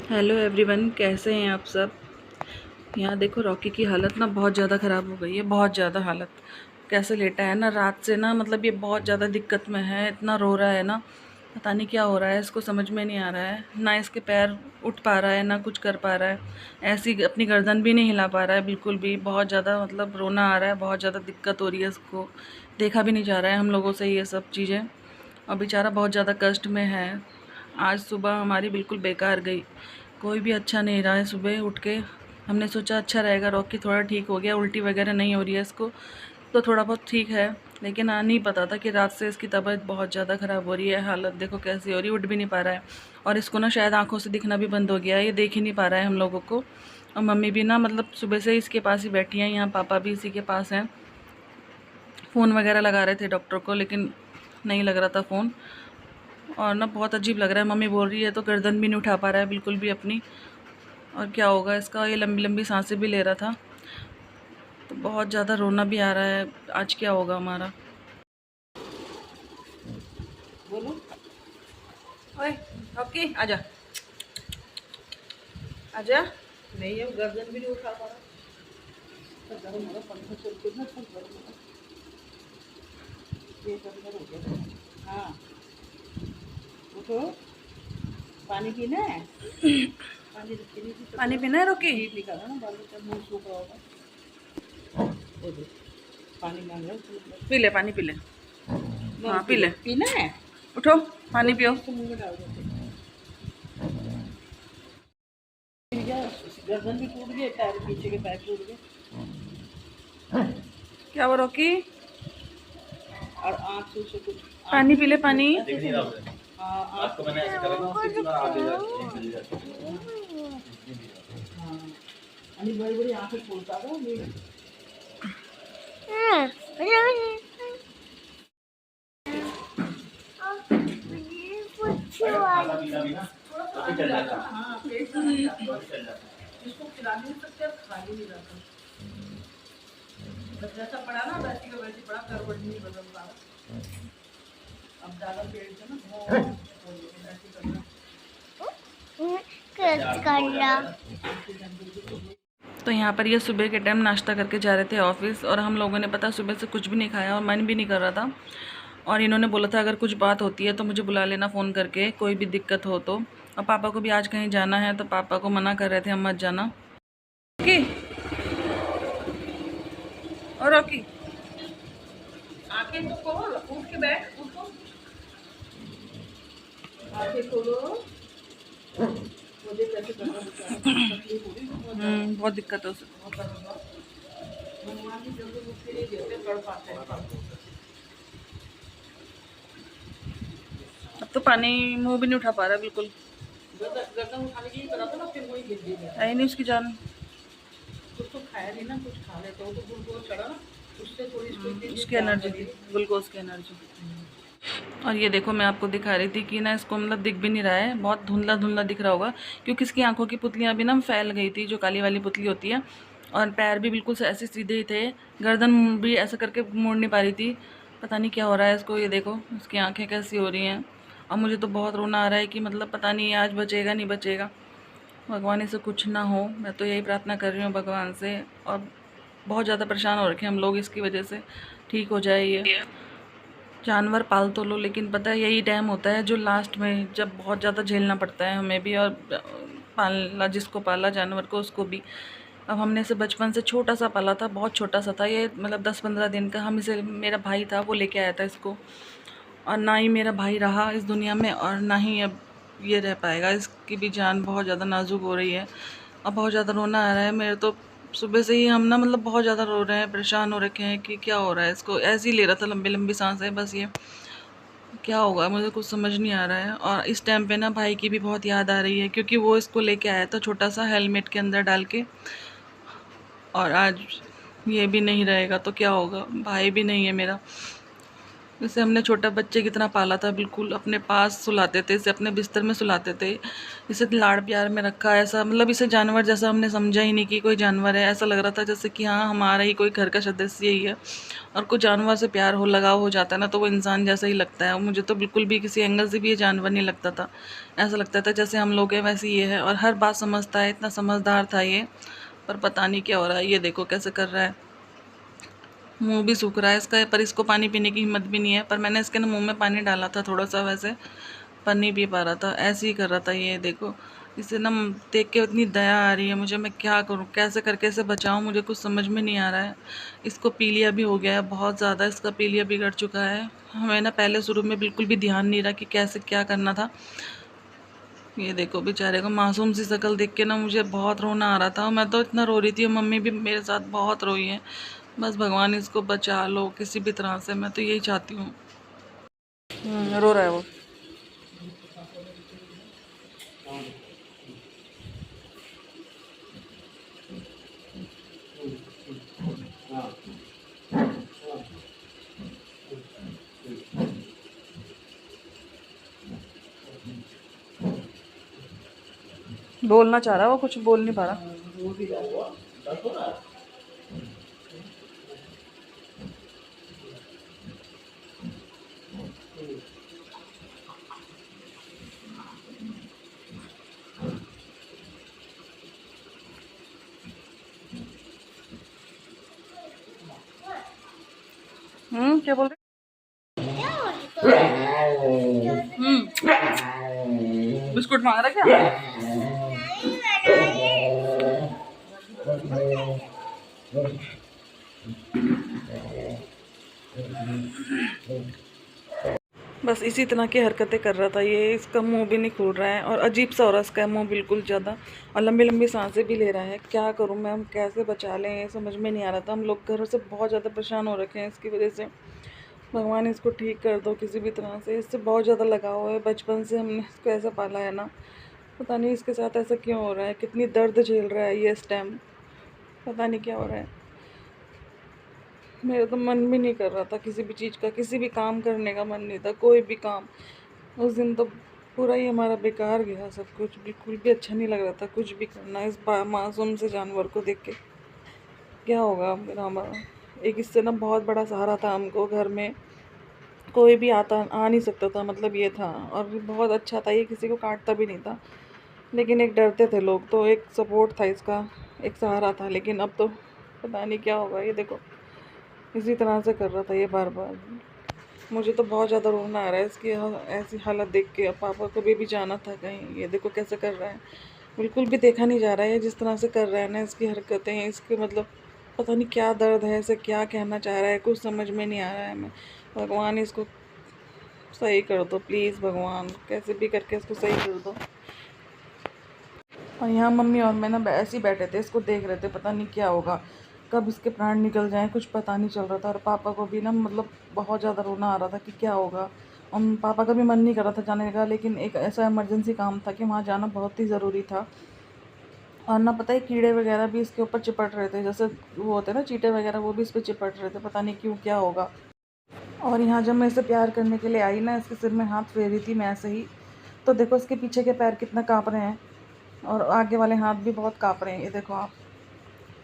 Hello everyone, कैसे हैं आप सब। यहाँ देखो, रॉकी की हालत ना बहुत ज़्यादा ख़राब हो गई है। बहुत ज़्यादा हालत कैसे लेटा है ना रात से ना, मतलब ये बहुत ज़्यादा दिक्कत में है। इतना रो रहा है ना, पता नहीं क्या हो रहा है इसको, समझ में नहीं आ रहा है। ना इसके पैर उठ पा रहा है, ना कुछ कर पा रहा है। ऐसी अपनी गर्दन भी नहीं हिला पा रहा है बिल्कुल भी। बहुत ज़्यादा मतलब रोना आ रहा है, बहुत ज़्यादा दिक्कत हो रही है इसको। देखा भी नहीं जा रहा है हम लोगों से ये सब चीज़ें, और बेचारा बहुत ज़्यादा कष्ट में है। आज सुबह हमारी बिल्कुल बेकार गई, कोई भी अच्छा नहीं रहा है। सुबह उठ के हमने सोचा अच्छा रहेगा, रॉकी थोड़ा ठीक हो गया, उल्टी वगैरह नहीं हो रही है इसको, तो थोड़ा बहुत ठीक है। लेकिन नहीं पता था कि रात से इसकी तबीयत बहुत ज़्यादा ख़राब हो रही है। हालत देखो कैसी हो रही है, उठ भी नहीं पा रहा है। और इसको ना शायद आंखों से दिखना भी बंद हो गया है, ये देख ही नहीं पा रहा है हम लोगों को। और मम्मी भी ना मतलब सुबह से इसके पास ही बैठी हैं, यहाँ पापा भी इसी के पास हैं। फ़ोन वगैरह लगा रहे थे डॉक्टर को, लेकिन नहीं लग रहा था फ़ोन। और ना बहुत अजीब लग रहा है, मम्मी बोल रही है तो गर्दन भी नहीं उठा पा रहा है बिल्कुल भी अपनी। और क्या होगा इसका, ये लंबी लंबी सांसें भी ले रहा था, तो बहुत ज़्यादा रोना भी आ रहा है। आज क्या होगा हमारा। बोलो, ओए रॉकी आजा, आजा। नहीं, अब गर्दन भी नहीं उठा पा रहा। तो गर्म हो रहा, पंखा चल के ना तो गर्म हो रहा। ये अंदर हो गया। हाँ, उठो, पानी पीना है। पानी रखी नहीं थी तो पानी पीना है रॉकी। निकाला ना, बालों का मुंह सूख रहा होगा। वो देख, पानी मांग रहा है, पी ले, पानी पी ले। हाँ पी ले, पीना है। उठो, पानी पियो। मुंह में डाल दो। गर्दन भी टूट गई, पैर पीछे के पैर टूट गए। क्या वो रॉकी, और आँख से कुछ पानी पी ले, पानी। हाँ, आपको मैंने ऐसे करा ना, उसके बिना आगे जाके हाँ, बड़ी बड़ी आँखें खोलता था ये। हाँ, पेट इसको खिला नहीं सकते, खा ही नहीं जाता। जब जैसा पड़ा ना वैसी का वैसी पड़ा, करवट नहीं बदल पा रहा। अब ज़्यादा पेड़ से ना बहुत ऐसी करना। तो यहाँ पर ये सुबह के टाइम नाश्ता करके जा रहे थे ऑफिस, और हम लोगों ने पता सुबह से कुछ भी नहीं खाया और मन भी नहीं कर रहा था। और इन्होंने बोला था अगर कुछ बात होती है तो मुझे बुला लेना फ़ोन करके, कोई भी दिक्कत हो तो। और पापा को भी आज कहीं जाना है, तो पापा को मना कर रहे थे हम मत जाना। रॉकी, और रॉकी आंखें तो खोल, उठ के बैठ, उठो, आंखें खोलो। मुझे कैसे करना, तकलीफ हो रही, बहुत दिक्कत है उसे। भगवान की जल्दी उसके लिए देते कर पाते हैं। अब तो पानी मुंह भी नहीं उठा पा रहा बिल्कुल। गर्दन उठाने की करा था ना, फिर वही गिर गई है नहीं उसकी जान। कुछ तो खाया नहीं ना, कुछ खा लेते हो तो ग्लूकोज चढ़ा ना, उससे थोड़ी उसकी एनर्जी थी, ग्लूकोज की एनर्जी। और ये देखो, मैं आपको दिखा रही थी कि ना इसको मतलब दिख भी नहीं रहा है, बहुत धुंधला धुंधला दिख रहा होगा, क्योंकि इसकी आंखों की पुतलियाँ भी ना फैल गई थी, जो काली वाली पुतली होती है। और पैर भी बिल्कुल से ऐसे सीधे ही थे, गर्दन भी ऐसा करके मोड़ नहीं पा रही थी। पता नहीं क्या हो रहा है इसको। ये देखो इसकी आंखें कैसी हो रही हैं। और मुझे तो बहुत रोना आ रहा है कि मतलब पता नहीं आज बचेगा नहीं बचेगा। भगवान इसे कुछ ना हो, मैं तो यही प्रार्थना कर रही हूँ भगवान से। और बहुत ज़्यादा परेशान हो रखे हम लोग इसकी वजह से, ठीक हो जाए ये। जानवर पाल तो लो, लेकिन पता है यही टाइम होता है जो लास्ट में जब बहुत ज़्यादा झेलना पड़ता है हमें भी, और पालना, जिसको पाला जानवर को उसको भी। अब हमने इसे बचपन से छोटा सा पाला था, बहुत छोटा सा था ये, मतलब 10-15 दिन का। हम इसे, मेरा भाई था वो लेके आया था इसको, और ना ही मेरा भाई रहा इस दुनिया में, और ना ही अब ये रह पाएगा। इसकी भी जान बहुत ज़्यादा नाजुक हो रही है, और बहुत ज़्यादा रोना आ रहा है मेरे तो। सुबह से ही हम ना मतलब बहुत ज़्यादा रो रहे हैं, परेशान हो रखे हैं कि क्या हो रहा है इसको। ऐसे ही ले रहा था लंबी लंबी सांसें, बस ये क्या होगा मुझे कुछ समझ नहीं आ रहा है। और इस टाइम पे ना भाई की भी बहुत याद आ रही है, क्योंकि वो इसको लेके आया था छोटा सा हेलमेट के अंदर डाल के, और आज ये भी नहीं रहेगा तो क्या होगा। भाई भी नहीं है मेरा, इसे हमने छोटा बच्चे की तरह पाला था, बिल्कुल अपने पास सुलाते थे, इसे अपने बिस्तर में सुलाते थे, इसे लाड़ प्यार में रखा। ऐसा मतलब इसे जानवर जैसा हमने समझा ही नहीं कि कोई जानवर है। ऐसा लग रहा था जैसे कि हाँ हमारा ही कोई घर का सदस्य ही है। और कुछ जानवर से प्यार हो लगाव हो जाता है ना, तो वो इंसान जैसा ही लगता है। मुझे तो बिल्कुल भी किसी एंगल से भी ये जानवर नहीं लगता था। ऐसा लगता था जैसे हम लोग हैं वैसे ये है, और हर बात समझता है, इतना समझदार था ये। पर पता नहीं क्या हो रहा है, ये देखो कैसे कर रहा है। मुंह भी सूख रहा है इसका, पर इसको पानी पीने की हिम्मत भी नहीं है। पर मैंने इसके ना मुंह में पानी डाला था थोड़ा सा, वैसे पर नहीं पी पा रहा था, ऐसे ही कर रहा था। ये देखो इसे ना देख के इतनी दया आ रही है मुझे। मैं क्या करूं, कैसे करके इसे बचाऊं, मुझे कुछ समझ में नहीं आ रहा है। इसको पीलिया भी हो गया है, बहुत ज़्यादा इसका पीलिया बिगड़ चुका है। हमें ना पहले शुरू में बिल्कुल भी ध्यान नहीं रहा कि कैसे क्या करना था। ये देखो बेचारे को मासूम सी शक्ल देख के ना मुझे बहुत रोना आ रहा था। मैं तो इतना रो रही थी, मम्मी भी मेरे साथ बहुत रोई है। बस भगवान इसको बचा लो किसी भी तरह से, मैं तो यही चाहती हूँ। रो रहा है वो। बोलना चाह रहा है वो, कुछ बोल नहीं पा रहा। क्या बोल रहे? बिस्कुट मांग रहा क्या? बस इसी तरह की हरकतें कर रहा था ये। इसका मुंह भी नहीं खुल रहा है और अजीब सा हो रहा है इसका मुंह बिल्कुल ज़्यादा, और लंबी लंबी सांसें भी ले रहा है। क्या करूं मैं, हम कैसे बचा लें, ये समझ में नहीं आ रहा था। हम लोग घर से बहुत ज़्यादा परेशान हो रखे हैं इसकी वजह से। भगवान इसको ठीक कर दो किसी भी तरह से। इससे बहुत ज़्यादा लगाव है, बचपन से हमने इसको ऐसा पाला है ना। पता नहीं इसके साथ ऐसा क्यों हो रहा है, कितनी दर्द झेल रहा है ये इस टाइम, पता नहीं क्या हो रहा है। मेरा तो मन भी नहीं कर रहा था किसी भी चीज़ का, किसी भी काम करने का मन नहीं था, कोई भी काम। उस दिन तो पूरा ही हमारा बेकार गया सब कुछ, बिल्कुल भी अच्छा नहीं लग रहा था कुछ भी करना इस मासूम से जानवर को देख के। क्या होगा मेरा, हमारा एक इससे ना बहुत बड़ा सहारा था हमको घर में। कोई भी आता आ नहीं सकता था, मतलब ये था। और बहुत अच्छा था, ये किसी को काटता भी नहीं था। लेकिन एक डरते थे लोग, तो एक सपोर्ट था इसका, एक सहारा था। लेकिन अब तो पता नहीं क्या होगा। ये देखो इसी तरह से कर रहा था ये बार बार। मुझे तो बहुत ज़्यादा रोना आ रहा है इसकी ऐसी हालत देख के। अब पापा को भी जाना था कहीं, ये देखो कैसे कर रहा है। बिल्कुल भी देखा नहीं जा रहा है जिस तरह से कर रहा है ना, इसकी हरकतें, इसके मतलब पता नहीं क्या दर्द है, इसे क्या कहना चाह रहा है, कुछ समझ में नहीं आ रहा है। मैं भगवान इसको सही कर दो प्लीज़, भगवान कैसे भी करके इसको सही कर दो। और यहाँ मम्मी और मैं ना ऐसे ही बैठे थे, इसको देख रहे थे, पता नहीं क्या होगा, कब इसके प्राण निकल जाएं, कुछ पता नहीं चल रहा था। और पापा को भी ना मतलब बहुत ज़्यादा रोना आ रहा था कि क्या होगा। और पापा का भी मन नहीं कर रहा था जाने का, लेकिन एक ऐसा इमरजेंसी काम था कि वहाँ जाना बहुत ही ज़रूरी था। और ना पता है कीड़े वगैरह भी इसके ऊपर चिपट रहे थे, जैसे वो होते हैं ना चीटे वगैरह, वो भी इस पर चिपट रहे थे, पता नहीं क्यों क्या होगा। और यहाँ जब मैं इसे प्यार करने के लिए आई ना, इसके सिर में हाथ फेरी थी मैं ऐसे ही, तो देखो इसके पीछे के पैर कितना काँप रहे हैं, और आगे वाले हाथ भी बहुत काँप रहे हैं। ये देखो आप,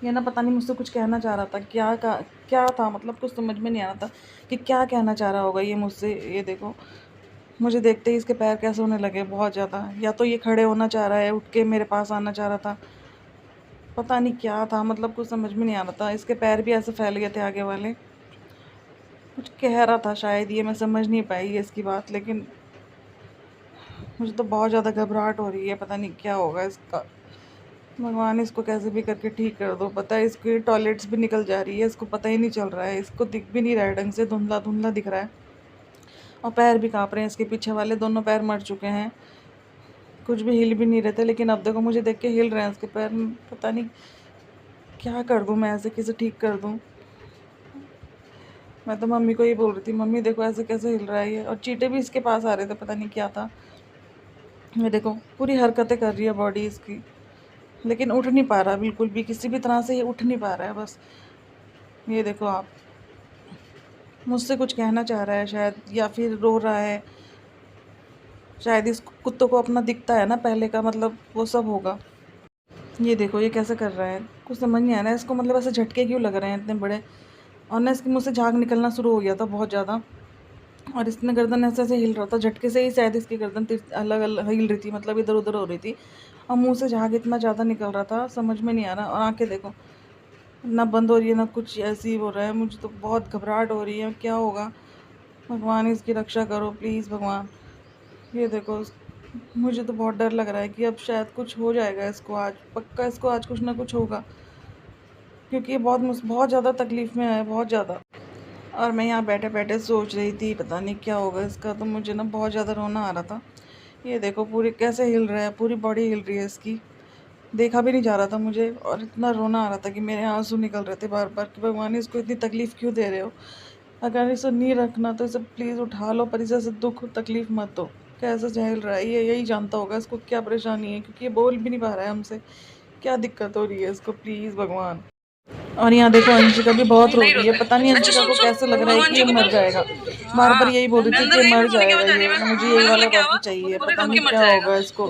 ये ना पता नहीं मुझसे कुछ कहना चाह रहा था, क्या था, मतलब कुछ समझ में नहीं आ रहा था कि क्या कहना चाह रहा होगा ये मुझसे। ये देखो मुझे देखते ही इसके पैर कैसे होने लगे बहुत ज़्यादा। या तो ये खड़े होना चाह रहा है, उठ के मेरे पास आना चाह रहा था, पता नहीं क्या था, मतलब कुछ समझ में नहीं आ रहा था। इसके पैर भी ऐसे फैल गए थे आगे वाले, कुछ कह रहा था शायद, ये मैं समझ नहीं पाई है इसकी बात। लेकिन मुझे तो बहुत ज़्यादा घबराहट हो रही है, पता नहीं क्या होगा इसका। भगवान इसको कैसे भी करके ठीक कर दो। पता है इसकी टॉयलेट्स भी निकल जा रही है, इसको पता ही नहीं चल रहा है, इसको दिख भी नहीं रहा है ढंग से, धुंधला धुंधला दिख रहा है। और पैर भी काँप रहे हैं इसके, पीछे वाले दोनों पैर मर चुके हैं, कुछ भी हिल भी नहीं रहे थे। लेकिन अब देखो मुझे देख के हिल रहे हैं इसके पैर। पता नहीं क्या कर दूँ मैं, ऐसे कैसे ठीक कर दूँ। मैं तो मम्मी को ही बोल रही थी, मम्मी देखो ऐसे कैसे हिल रहा है ये। और चीटे भी इसके पास आ रहे थे, पता नहीं क्या था। ये देखो पूरी हरकतें कर रही है बॉडी इसकी, लेकिन उठ नहीं पा रहा बिल्कुल भी, किसी भी तरह से ये उठ नहीं पा रहा है बस। ये देखो आप, मुझसे कुछ कहना चाह रहा है शायद, या फिर रो रहा है शायद। इस कुत्तों को अपना दिखता है ना पहले का, मतलब वो सब होगा। ये देखो ये कैसे कर रहा है, कुछ समझ नहीं आ रहा है इसको, मतलब ऐसे झटके क्यों लग रहे हैं इतने बड़े। और ना इसके मुँह से झाग निकलना शुरू हो गया था बहुत ज़्यादा, और इसने गर्दन ऐसे ऐसे हिल रहा था, झटके से ही शायद इसकी गर्दन अलग अलग हिल रही थी, मतलब इधर उधर हो रही थी। और मुंह से झाग इतना ज़्यादा निकल रहा था, समझ में नहीं आ रहा। और आंखें देखो ना बंद हो रही है ना कुछ, ऐसी ही हो रहा है। मुझे तो बहुत घबराहट हो रही है, क्या होगा। भगवान इसकी रक्षा करो प्लीज़ भगवान। ये देखो मुझे तो बहुत डर लग रहा है कि अब शायद कुछ हो जाएगा इसको आज, पक्का इसको आज कुछ ना कुछ होगा, क्योंकि ये बहुत ज़्यादा तकलीफ़ में है, बहुत ज़्यादा। और मैं यहाँ बैठे बैठे सोच रही थी पता नहीं क्या होगा इसका, तो मुझे ना बहुत ज़्यादा रोना आ रहा था। ये देखो पूरी कैसे हिल रहा है, पूरी बॉडी हिल रही है इसकी, देखा भी नहीं जा रहा था मुझे। और इतना रोना आ रहा था कि मेरे आंसू निकल रहे थे बार बार कि भगवान इसको इतनी तकलीफ़ क्यों दे रहे हो। अगर इसे नहीं रखना तो इसे प्लीज़ उठा लो, पर इसे ऐसे दुख तकलीफ़ मत दो। कैसे झेल रहा है ये यही जानता होगा इसको क्या परेशानी है, क्योंकि ये बोल भी नहीं पा रहा है हमसे, क्या दिक्कत हो रही है इसको प्लीज़ भगवान। और यहाँ देखो अंशिका भी बहुत रो रही है, पता नहीं अंशिका को कैसे लग रहा है कि ये मर जाएगा। बार बार यही बोल रही थी कि मर जाएगा ये, मुझे यही वाला रॉकी चाहिए, पता नहीं क्या होगा इसको।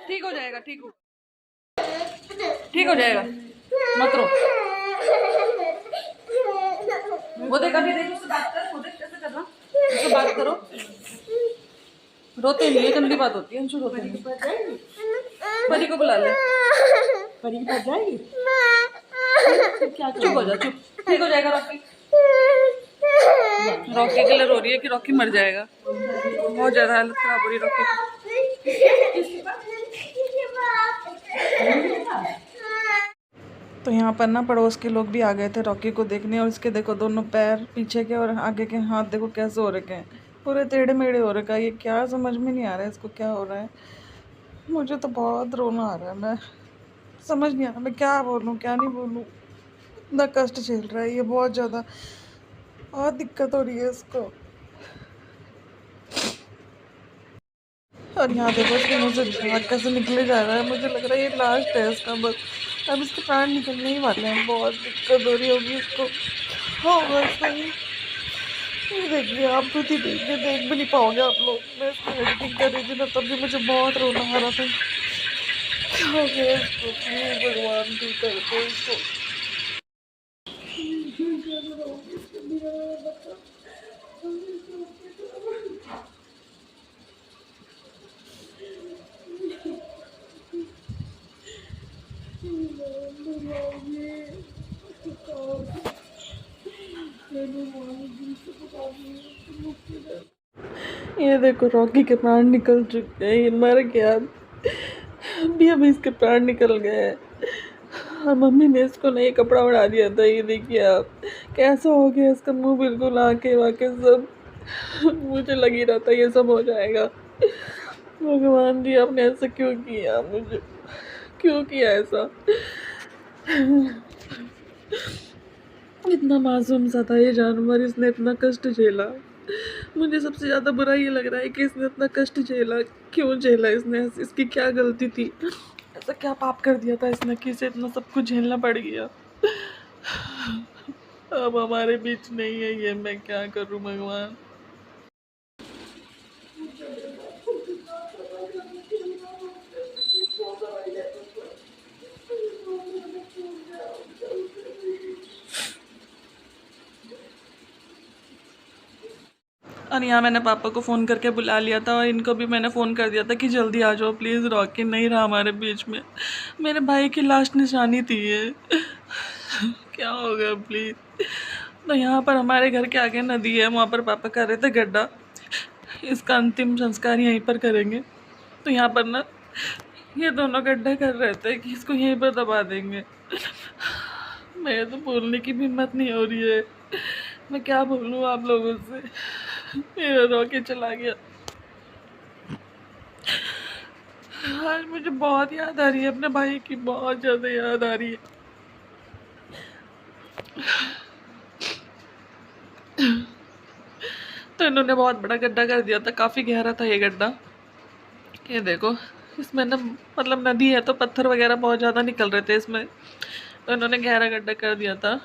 ठीक हो जाएगा, ठीक हो जाएगा, मत रो। वो देख अभी देख, उससे बात कर, वो देख कैसे कर रहा, उससे बात करो। रोते नहीं है, गंदी बात होती है, अंशु रोते नहीं। परी को बुला ले, परी की जाएगी। चुप हो जा, चुप, ठीक हो जाएगा रॉकी। रॉकी के लिए रो रही है कि रॉकी मर जाएगा, बहुत ज्यादा हालत खराब हो रही है रॉकी की। तो यहाँ पर ना पड़ोस के लोग भी आ गए थे रॉकी को देखने, और इसके देखो दोनों पैर पीछे के और आगे के हाथ देखो कैसे हो रखे हैं, पूरे टेढ़े मेढ़े हो रखा है। ये क्या समझ में नहीं आ रहा है इसको क्या हो रहा है। मुझे तो बहुत रोना आ रहा है, मैं समझ नहीं आ रहा मैं क्या बोलूँ क्या नहीं बोलूँ। इतना कष्ट झेल रहा है ये बहुत ज़्यादा, बहुत दिक्कत हो रही है इसको। और यहाँ देखो इसके मुँह से झाग कैसे निकले जा रहा है, मुझे लग रहा है ये लास्ट है इसका, बस अब इसके प्राण निकलने ही वाले हैं। बहुत दिक्कत हो रही होगी इसको, होगा इसका ये देखिए आप खुद ही देखिए, देख भी नहीं पाओगे आप लोग। मैं इसको एडिटिंग कर रही थी ना, तब भी मुझे बहुत रोना आ रहा था। क्या हो गया इसको, प्लीज भगवान ठीक कर दो इसको। ये देखो रॉकी के प्राण निकल चुके हैं, ये मर गया अभी इसके प्राण निकल गए। और मम्मी ने इसको नई कपड़ा उड़ा दिया था, ये देखिए आप कैसा हो गया इसका मुंह, बिल्कुल आके वाके सब। मुझे लग ही रहा था ये सब हो जाएगा। भगवान जी आपने ऐसा क्यों किया, मुझे क्यों किया ऐसा। इतना मासूम सा था ये जानवर, इसने इतना कष्ट झेला। मुझे सबसे ज़्यादा बुरा ये लग रहा है कि इसने इतना कष्ट झेला, क्यों झेला इसने, इसकी क्या गलती थी, ऐसा क्या पाप कर दिया था इसने कि इसे इतना सब कुछ झेलना पड़ गया। अब हमारे बीच नहीं है ये, मैं क्या करूं भगवान। और यहाँ मैंने पापा को फ़ोन करके बुला लिया था, और इनको भी मैंने फ़ोन कर दिया था कि जल्दी आ जाओ प्लीज़, रॉकी नहीं रहा हमारे बीच में, मेरे भाई की लास्ट निशानी थी ये। क्या हो गया प्लीज़। तो यहाँ पर हमारे घर के आगे नदी है, वहाँ पर पापा कर रहे थे गड्ढा, इसका अंतिम संस्कार यहीं पर करेंगे। तो यहाँ पर ना ये दोनों गड्ढा कर रहे थे कि इसको यहीं पर दबा देंगे। मेरे तो बोलने की भी हिम्मत नहीं हो रही है, मैं क्या बोलूँ आप लोगों से। मेरा रॉकी चला गया। आज मुझे बहुत याद आ रही है अपने भाई की, बहुत ज़्यादा याद आ रही है। तो इन्होंने बहुत बड़ा गड्ढा कर दिया था, काफ़ी गहरा था ये गड्ढा। ये देखो इसमें ना मतलब नदी है तो पत्थर वगैरह बहुत ज़्यादा निकल रहे थे इसमें, तो इन्होंने गहरा गड्ढा कर दिया था।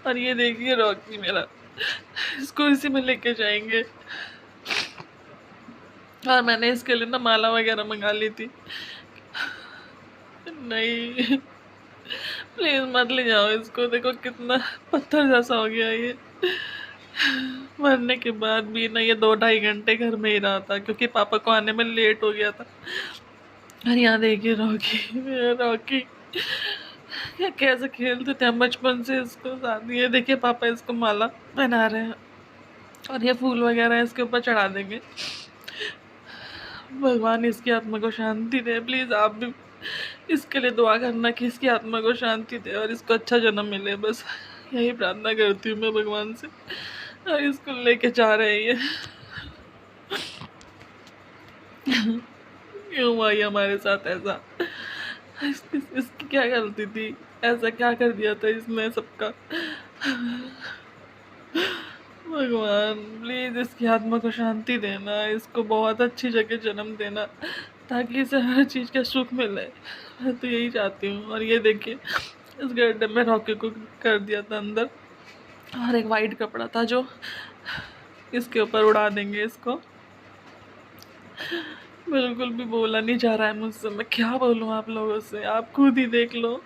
और ये देखिए रॉकी मेरा, इसको इसी में लेके जाएंगे। और मैंने इसके लिए ना माला वगैरह मंगा ली थी। नहीं प्लीज मत ले जाओ इसको, देखो कितना पत्थर जैसा हो गया ये। मरने के बाद भी ना ये 2-2.5 घंटे घर में ही रहा था क्योंकि पापा को आने में लेट हो गया था। और यहाँ देखिए रॉकी, मेरा रॉकी ये कैसे खेलते थे हम बचपन से इसको साथ। ये देखिए पापा इसको माला पहना रहे हैं और ये फूल वगैरह इसके ऊपर चढ़ा देंगे। भगवान इसकी आत्मा को शांति दे। प्लीज़ आप भी इसके लिए दुआ करना कि इसकी आत्मा को शांति दे और इसको अच्छा जन्म मिले, बस यही प्रार्थना करती हूँ मैं भगवान से। और इसको लेके जा रहे हैं क्यों हुआ ये हमारे साथ ऐसा? इसकी क्या गलती थी? ऐसा क्या कर दिया था इसने सबका? भगवान प्लीज़ इसकी आत्मा को शांति देना, इसको बहुत अच्छी जगह जन्म देना ताकि इसे हर चीज़ का सुख मिले। मैं तो यही चाहती हूँ। और ये देखिए इस गड्ढे में रॉकी को कर दिया था अंदर, और एक वाइट कपड़ा था जो इसके ऊपर उड़ा देंगे इसको। बिल्कुल भी बोला नहीं जा रहा है मुझसे, मैं क्या बोलूँ आप लोगों से, आप खुद ही देख लो।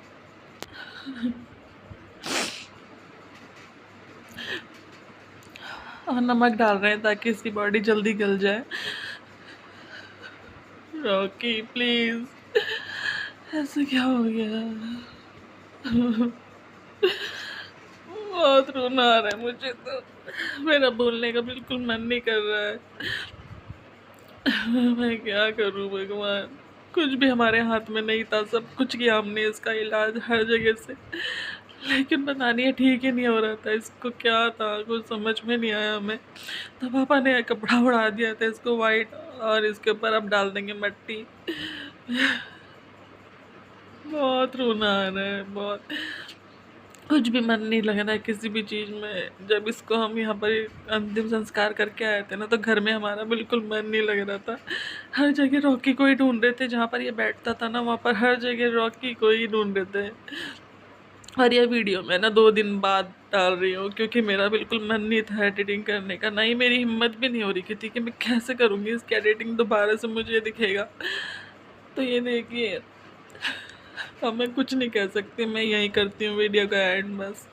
और नमक डाल रहे हैं ताकि इसकी बॉडी जल्दी गल जाए। रॉकी प्लीज, ऐसा क्या हो गया? बहुत रोना आ रहा है मुझे तो, मेरा बोलने का बिल्कुल मन नहीं कर रहा है। मैं क्या करूं भगवान, कुछ भी हमारे हाथ में नहीं था, सब कुछ किया हमने इसका इलाज हर जगह से, लेकिन पता नहीं है ठीक ही नहीं हो रहा था। इसको क्या था कुछ समझ में नहीं आया हमें। तो पापा ने कपड़ा उड़ा दिया था इसको वाइट, और इसके ऊपर अब डाल देंगे मिट्टी। बहुत रोना आ रहा है, बहुत कुछ भी मन नहीं लग रहा है किसी भी चीज़ में। जब इसको हम यहाँ पर अंतिम संस्कार करके आए थे ना, तो घर में हमारा बिल्कुल मन नहीं लग रहा था। हर जगह रॉकी को ही ढूंढ रहे थे, जहाँ पर ये बैठता था ना वहाँ पर हर जगह रॉकी को ही ढूंढ रहे थे। और यह वीडियो मैं ना 2 दिन बाद डाल रही हूँ क्योंकि मेरा बिल्कुल मन नहीं था एडिटिंग करने का, ना ही मेरी हिम्मत भी नहीं हो रही थी कि मैं कैसे करूँगी इसकी एडिटिंग दोबारा से मुझे दिखेगा। तो ये देखिए अब मैं कुछ नहीं कह सकती, मैं यही करती हूँ वीडियो का एंड बस।